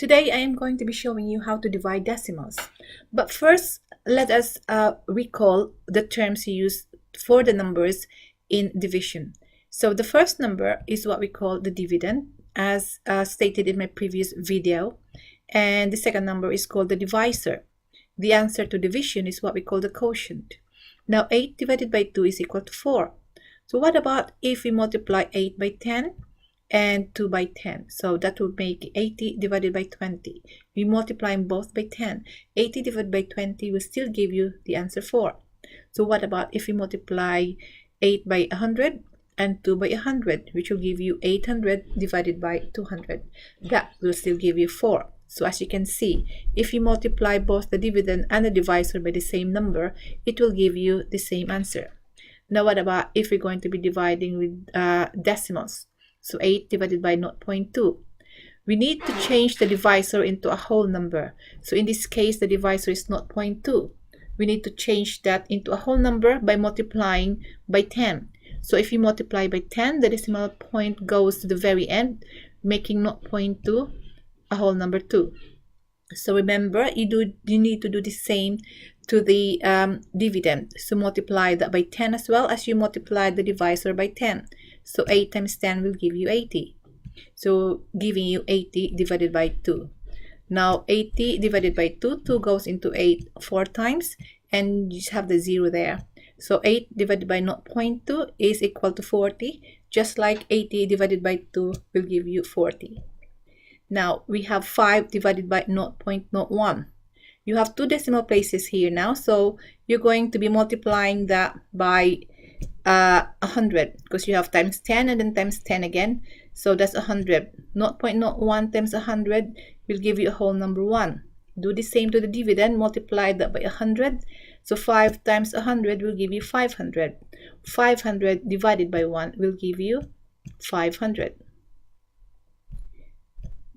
Today I am going to be showing you how to divide decimals. But first, let us recall the terms used for the numbers in division. So the first number is what we call the dividend, as stated in my previous video. And the second number is called the divisor. The answer to division is what we call the quotient. Now 8 divided by 2 is equal to 4. So what about if we multiply 8 by 10? And 2 by 10. So that will make 80 divided by 20. We multiply them both by 10. 80 divided by 20 will still give you the answer 4. So what about if we multiply 8 by 100 and 2 by 100, which will give you 800 divided by 200. That will still give you 4. So as you can see, if you multiply both the dividend and the divisor by the same number, it will give you the same answer. Now what about if we're going to be dividing with decimals? So 8 divided by 0.2. We need to change the divisor into a whole number. So in this case, the divisor is 0.2. We need to change that into a whole number by multiplying by 10. So if you multiply by 10, the decimal point goes to the very end, making 0.2 a whole number 2. So remember, you need to do the same to the dividend. So multiply that by 10 as well as you multiply the divisor by 10. So 8 times 10 will give you 80. So giving you 80 divided by 2. Now 80 divided by 2, 2 goes into 8 4 times and you just have the 0 there. So 8 divided by 0.2 is equal to 40, just like 80 divided by 2 will give you 40. Now we have 5 divided by 0.01. You have 2 decimal places here now, so you're going to be multiplying that by 100 because you have times 10 and then times 10 again. So that's 100. 0.01 times 100 will give you a whole number 1. Do the same to the dividend, multiply that by 100. So 5 times 100 will give you 500. 500 divided by 1 will give you 500.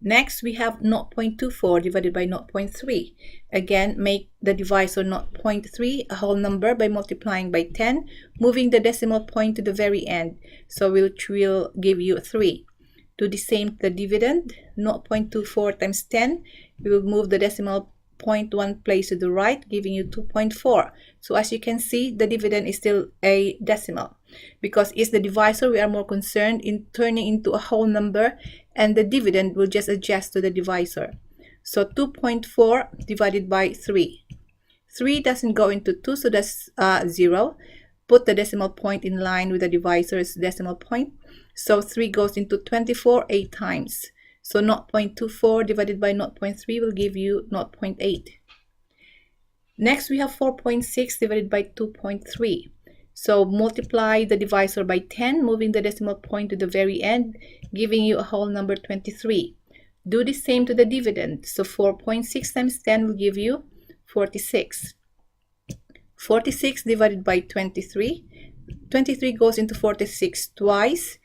Next, we have 0.24 divided by 0.3. Again, make the divisor 0.3 a whole number by multiplying by 10, moving the decimal point to the very end, so which will give you 3. Do the same to the dividend. 0.24 times 10, we will move the decimal point one place to the right, giving you 2.4. So as you can see, the dividend is still a decimal. Because it's the divisor, we are more concerned in turning into a whole number, and the dividend will just adjust to the divisor. So 2.4 divided by 3. 3 doesn't go into 2, so that's 0. Put the decimal point in line with the divisor's decimal point. So 3 goes into 24 8 times. So 0.24 divided by 0.3 will give you 0.8. Next, we have 4.6 divided by 2.3. So multiply the divisor by 10, moving the decimal point to the very end, giving you a whole number 23. Do the same to the dividend. So 4.6 times 10 will give you 46. 46 divided by 23. 23 goes into 46 twice,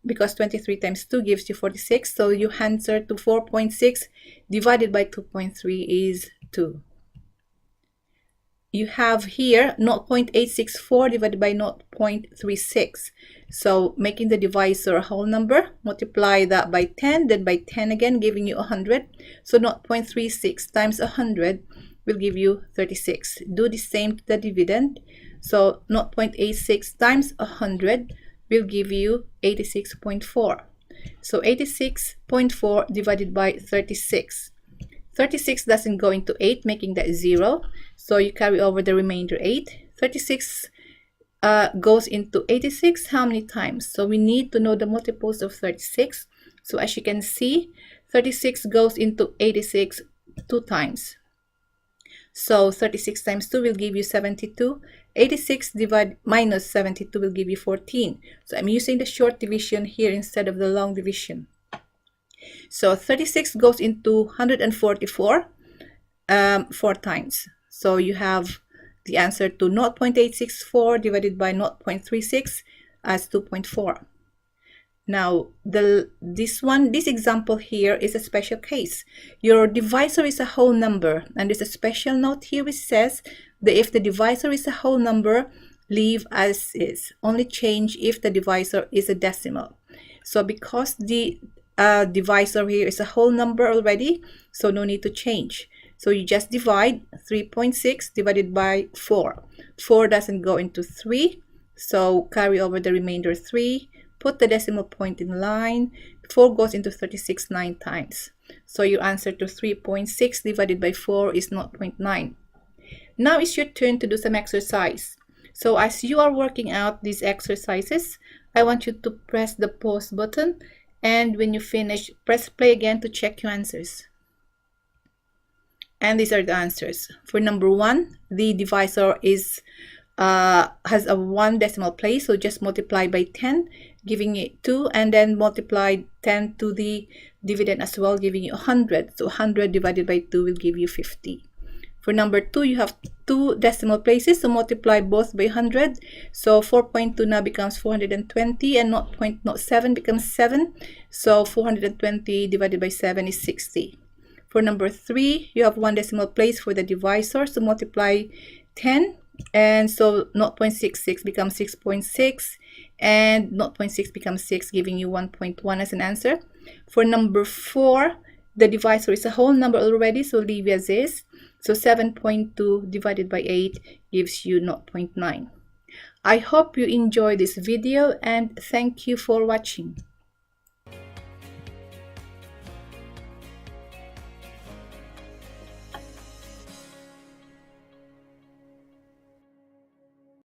because 23 times 2 gives you 46. So your answer to 4.6 divided by 2.3 is 2. You have here 0.864 divided by 0.36. So making the divisor a whole number, multiply that by 10, then by 10 again, giving you 100. So 0.36 times 100 will give you 36. Do the same to the dividend. So 0.86 times 100 will give you 86.4. So 86.4 divided by 36. 36 doesn't go into 8, making that 0. So you carry over the remainder 8. 36 goes into 86 how many times? So we need to know the multiples of 36. So as you can see, 36 goes into 86 2 times. So 36 times 2 will give you 72. 86 minus 72 will give you 14. So I'm using the short division here instead of the long division. So 36 goes into 144 4 times. So you have the answer to 0.864 divided by 0.36 as 2.4. Now, this example here is a special case. Your divisor is a whole number, and there's a special note here which says that if the divisor is a whole number, leave as is. Only change if the divisor is a decimal. So because the divisor here is a whole number already, so no need to change. So you just divide 3.6 divided by 4. 4 doesn't go into 3, so carry over the remainder 3. Put the decimal point in line. 4 goes into 36 9 times. So your answer to 3.6 divided by 4 is 0.9. Now it's your turn to do some exercise. So as you are working out these exercises, I want you to press the pause button, and when you finish, press play again to check your answers. And these are the answers. For number 1, the divisor is has a 1 decimal place, so just multiply by 10, giving it 2, and then multiply 10 to the dividend as well, giving you 100. So 100 divided by 2 will give you 50. For number 2, you have 2 decimal places, so multiply both by 100. So 4.2 now becomes 420, and 0.07 becomes 7. So 420 divided by 7 is 60. For number 3, you have 1 decimal place for the divisor, so multiply 10, and so 0.66 becomes 6.6, and 0.6 becomes 6, giving you 1.1 as an answer. For number 4, the divisor is a whole number already, so leave as is. So 7.2 divided by 8 gives you 0.9. I hope you enjoy this video, and thank you for watching.